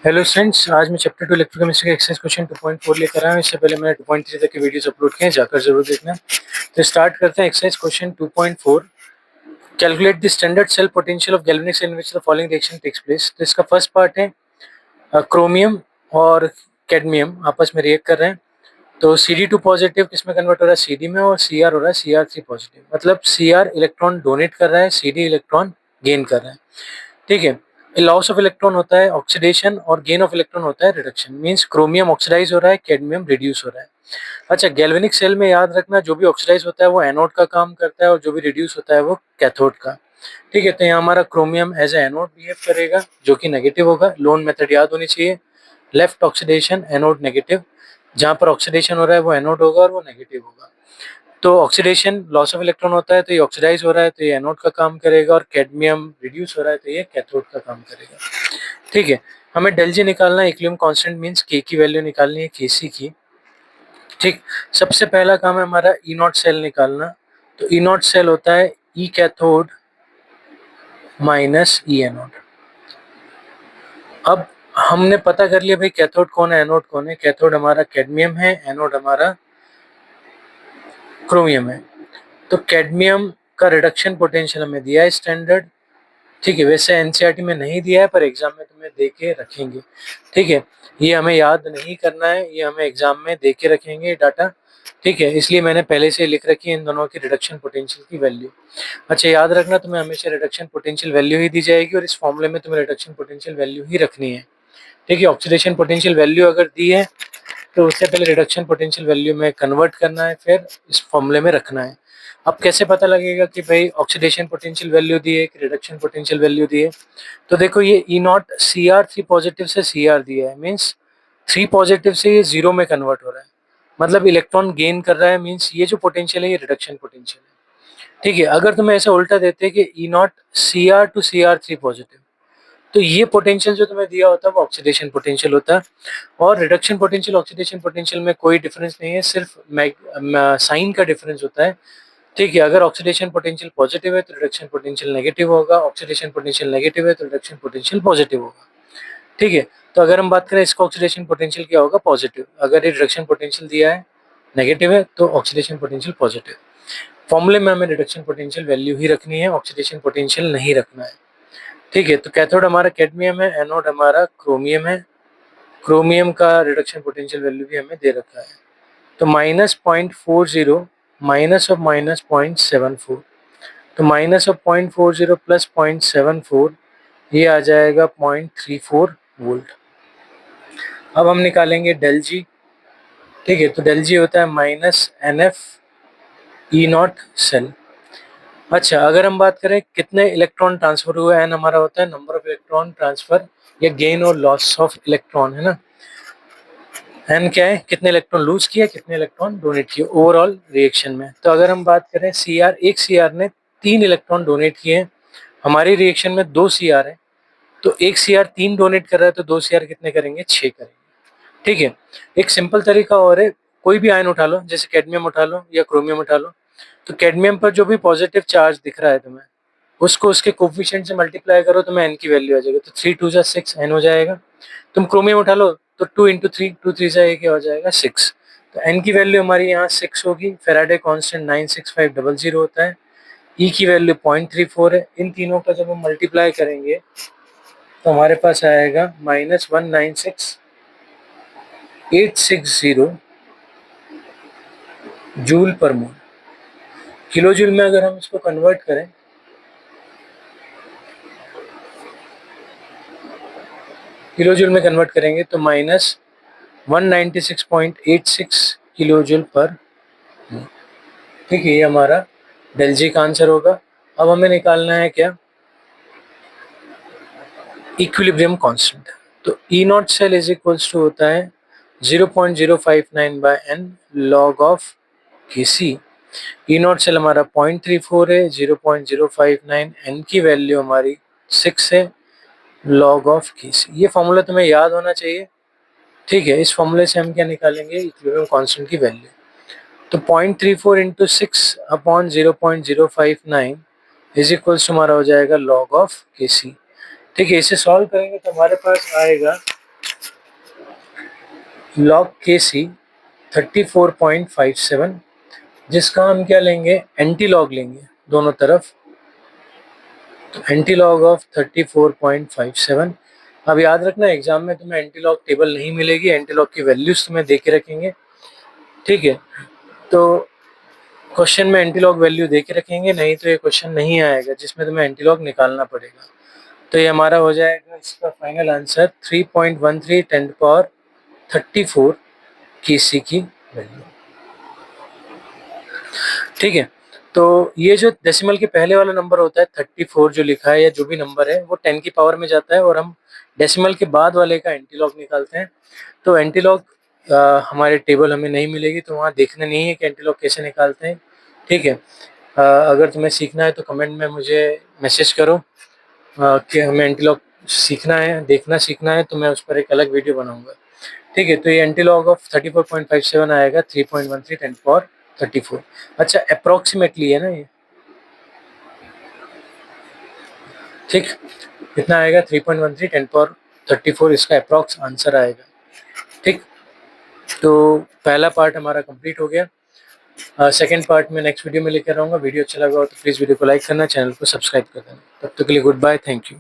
Hello friends, आज मैं chapter 2 electrochemistry का एक्सरसाइज क्वेश्चन 2.4 लेकर आया हूँ। इससे पहले मैंने 2.3 तक के वीडियोस अपलोड किए हैं, जाकर जरूर देखना। तो स्टार्ट करते हैं exercise question 2.4। Calculate the standard cell potential of galvanic cell in which the following reaction takes place. तो इसका फर्स्ट पार्ट है क्रोमियम और कैडमियम आपस में रिएक्ट कर रहे हैं। तो Cd2 पॉजिटिव किस में कन्वर्ट हो रहा है, Cd में, और Cr हो रहा है Cr3 पॉजिटिव। मतलब Cr इलेक्ट्रॉन डोनेट कर रहा है, Cd इलेक्ट्रॉन गेन कर रहा है। ठीक है। लॉस ऑफ इलेक्ट्रॉन होता है ऑक्सीडेशन और गेन ऑफ इलेक्ट्रॉन होता है रिडक्शन। मींस क्रोमियम ऑक्सीडाइज हो रहा है, कैडमियम रिड्यूस हो रहा है। अच्छा, गैल्वेनिक सेल में याद रखना, जो भी ऑक्सीडाइज होता है वो एनोड का काम करता है और जो भी रिड्यूस होता है वो कैथोड का। ठीक है। तो यहाँ हमारा chromium as a anode behave करेगा, जो कि नेगेटिव होगा। लोन मेथड याद होनी चाहिए। Left oxidation, anode negative. जहाँ पर ऑक्सीडेशन हो रहा है वो एनोड होगा और वो नेगेटिव होगा। तो ऑक्सीडेशन लॉस ऑफ इलेक्ट्रॉन होता है, तो ये ऑक्सीडाइज हो रहा है तो ये एनोड का काम करेगा, और कैडमियम रिड्यूस हो रहा है तो ये कैथोड का काम करेगा। ठीक है। हमें डेल जी निकालना है, इक्विलिब्रियम कांस्टेंट मींस के की वैल्यू निकालनी है, केसी की। ठीक। सबसे पहला काम है हमारा ई नॉट सेल निकालना। तो ई नॉट सेल होता है ई कैथोड माइनस ई एनोड। अब हमने पता कर लिया भाई कैथोड कौन है, एनोड कौन है। कैथोड हमारा कैडमियम है, एनोड हमारा क्रोमियम है। तो कैडमियम का रिडक्शन पोटेंशियल हमें दिया है स्टैंडर्ड। ठीक है। वैसे एनसीईआरटी में नहीं दिया है, पर एग्जाम में तुम्हें दे के रखेंगे। ठीक है। ये हमें याद नहीं करना है, ये हमें एग्जाम में दे के रखेंगे डाटा। ठीक है। इसलिए मैंने पहले से लिख रखी है इन दोनों की रिडक्शन पोटेंशियल की वैल्यू। अच्छा, याद रखना, तुम्हें हमेशा रिडक्शन पोटेंशियल वैल्यू ही दी जाएगी और इस फॉर्मूले में तुम्हें रिडक्शन पोटेंशियल वैल्यू ही रखनी है। ठीक है। ऑक्सीडेशन पोटेंशियल वैल्यू अगर दी है तो उससे पहले रिडक्शन पोटेंशियल वैल्यू में कन्वर्ट करना है, फिर इस फॉर्मूले में रखना है। अब कैसे पता लगेगा कि भाई ऑक्सीडेशन पोटेंशियल वैल्यू दी है कि रिडक्शन पोटेंशियल वैल्यू दी है। तो देखो, ये ई नॉट Cr3 पॉजिटिव से Cr दिया है, मीन्स 3 पॉजिटिव से ये 0 में कन्वर्ट हो रहा है। मतलब इलेक्ट्रॉन गेन कर रहा है, मीन्स ये जो पोटेंशियल है ये रिडक्शन पोटेंशियल है। ठीक है। अगर तुम्हें ऐसा उल्टा देते कि E nought Cr to Cr3 positive, तो ये पोटेंशियल जो तुम्हें दिया होता है वो ऑक्सीडेशन पोटेंशियल होता है। और रिडक्शन पोटेंशियल ऑक्सीडेशन पोटेंशियल में कोई डिफरेंस नहीं है, सिर्फ साइन का डिफरेंस होता है। ठीक है। अगर ऑक्सीडेशन पोटेंशियल पॉजिटिव है तो रिडक्शन पोटेंशियल नेगेटिव होगा, ऑक्सीडेशन पोटेंशियल नेगेटिव है तो रिडक्शन पोटेंशियल पॉजिटिव होगा। ठीक है। तो अगर हम बात करें इसका ऑक्सीडेशन पोटेंशियल क्या होगा, पॉजिटिव। अगर ये रिडक्शन पोटेंशियल दिया है नेगेटिव है तो ऑक्सीडेशन पोटेंशियल पॉजिटिव। फॉर्मूले में हमें रिडक्शन पोटेंशियल वैल्यू ही रखनी है, ऑक्सीडेशन पोटेंशियल नहीं रखना है। ठीक है। तो कैथोड हमारा कैडमियम है, एनोड हमारा क्रोमियम है। क्रोमियम का रिडक्शन पोटेंशियल वैल्यू भी हमें दे रखा है। तो -0.40 माइनस ऑफ -0.74। तो माइनस ऑफ 0.40 प्लस 0.74, ये आ जाएगा 0.34 वोल्ट। अब हम निकालेंगे डेल जी। ठीक है। तो डेल जी होता है -NF ई नॉट सेल। अच्छा, अगर हम बात करें कितने इलेक्ट्रॉन ट्रांसफर हुए, एन हमारा होता है नंबर ऑफ इलेक्ट्रॉन ट्रांसफर या गेन और लॉस ऑफ इलेक्ट्रॉन, है ना। एन क्या है, कितने इलेक्ट्रॉन लूज किया, कितने इलेक्ट्रॉन डोनेट किए ओवरऑल रिएक्शन में। तो अगर हम बात करें Cr, एक Cr ने 3 इलेक्ट्रॉन डोनेट किए हैं। हमारी रिएक्शन में 2 Cr है, तो एक Cr 3 डोनेट कर रहा है तो 2 Cr कितने करेंगे, 6 करेंगे। ठीक है। एक सिंपल तरीका और है, कोई भी आयन उठा लो, जैसे कैडमियम उठा लो या क्रोमियम उठा लो। तो कैडमियम पर जो भी पॉजिटिव चार्ज दिख रहा है तुम्हें, उसको उसके कोफिशिएंट से मल्टीप्लाई करो तो एन की वैल्यू आ जाएगी। तो 3 2 जा 6 एन हो जाएगा। तुम क्रोमियम उठा लो तो 2 इंटू 3, 2 3 जा क्या हो जाएगा, 6। तो एन की वैल्यू हमारी यहाँ 6 होगी। फेराडे कांस्टेंट 96500 होता है। ई की वैल्यू 0.34 है। इन तीनों का जब हम मल्टीप्लाई करेंगे तो हमारे पास आएगा -196,860 जूल पर मोल। किलो जूल में अगर हम इसको कन्वर्ट करें, किलो जूल में कन्वर्ट करेंगे तो -196.86 किलो जूल पर। ठीक है। ये हमारा डेल जी का आंसर होगा। अब हमें निकालना है क्या, इक्विलिब्रियम कांस्टेंट। तो E nought cell is equals to होता है 0.059 बाय एन लॉग ऑफ के सी। ई नॉट सेल हमारा 0.34 है, 0.059, एन की वैल्यू हमारी 6 है, लॉग ऑफ के सी। ये फॉर्मूला तुम्हें याद होना चाहिए। ठीक है। इस फॉर्मूले से हम क्या निकालेंगे, इक्विलिब्रियम कांस्टेंट की वैल्यू। तो 0.34 इंटू 6 अपॉन 0.059 इज इक्वल्स हमारा हो जाएगा लॉग ऑफ के सी। ठीक है। इसे सॉल्व करेंगे तो हमारे पास आएगा लॉग के सी 34.57, जिसका हम क्या लेंगे, एंटी लॉग लेंगे दोनों तरफ। तो एंटी लॉग ऑफ 34.57। अब याद रखना एग्जाम में तुम्हें एंटी लॉग टेबल नहीं मिलेगी, एंटी लॉग की वैल्यूज तुम्हें दे के रखेंगे, ठीक है। तो क्वेश्चन में एंटी लॉग वैल्यू दे के रखेंगे, नहीं तो ये क्वेश्चन नहीं आएगा जिसमें तुम्हें एंटी लॉग निकालना पड़ेगा। तो ये हमारा हो जाएगा इसका फाइनल आंसर 3.13 10 पावर 34 की सी की वैल्यू, ठीक है। तो ये जो डेसिमल के पहले वाला नंबर होता है 34 जो लिखा है या जो भी नंबर है वो 10 की पावर में जाता है, और हम डेसिमल के बाद वाले का एंटीलॉग निकालते हैं। तो एंटीलॉग हमारे टेबल हमें नहीं मिलेगी, तो वहाँ देखना नहीं है कि एंटीलॉग कैसे निकालते हैं, ठीक है। अगर तुम्हें सीखना है तो कमेंट में मुझे मैसेज करो कि हमें एंटीलॉग सीखना है, देखना सीखना है, तो मैं उस पर एक अलग वीडियो बनाऊंगा, ठीक है। तो ये एंटीलॉग ऑफ 34.57 आएगा 3.13 10 पावर 34। अच्छा अप्रोक्सीमेटली है ना ये, ठीक। कितना आएगा 3.13 10 पावर 34, इसका अप्रोक्स आंसर आएगा, ठीक। तो पहला पार्ट हमारा कंप्लीट हो गया। सेकंड पार्ट में नेक्स्ट वीडियो में लेकर आऊँगा। वीडियो अच्छा लगा हो तो प्लीज़ वीडियो को लाइक करना, चैनल को सब्सक्राइब कर देना। तब तक के लिए गुड बाय, थैंक यू।